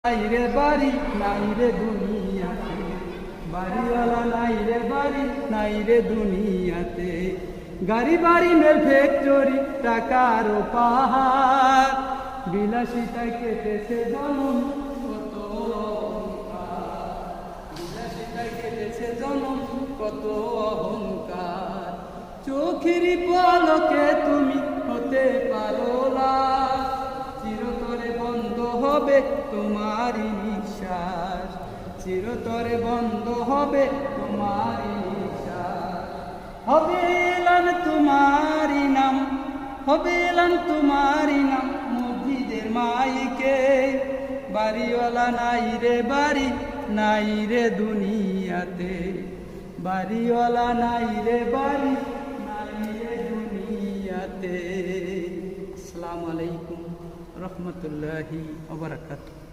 নাই রে বাড়ি নাই রে দুনিয়াতে, বাড়িওয়ালা নাই রে বাড়ি নাই রে দুনিয়াতে। গাড়ি বাড়ি মেল ফ্যাক্টরি টাকার পাহাড়, বিলাসিতা কেটেছে জনম কত অহংকার, বিলাসিতা কেটেছে জনম কত অহংকার। চোখের পলকে তুমি হতে পারো লাশ, চিরতরে বন্ধ হবে তোমারই নিঃশ্বাস, চিরতরে বন্ধ হবে তোমারই নিঃশ্বাস। হবে এলান তোমারই নাম, হবে এলান তোমারই নাম মসজিদের মাইকে। বাড়িওয়ালা নাই রে বাড়ি নাই রে দুনিয়াতে, বাড়িওয়ালা নাই রে বাড়ি নাই রে দুনিয়াতে। আসসালামু আলাইকুম রহমতুল্লাহি ওয়া বারাকাতুহু।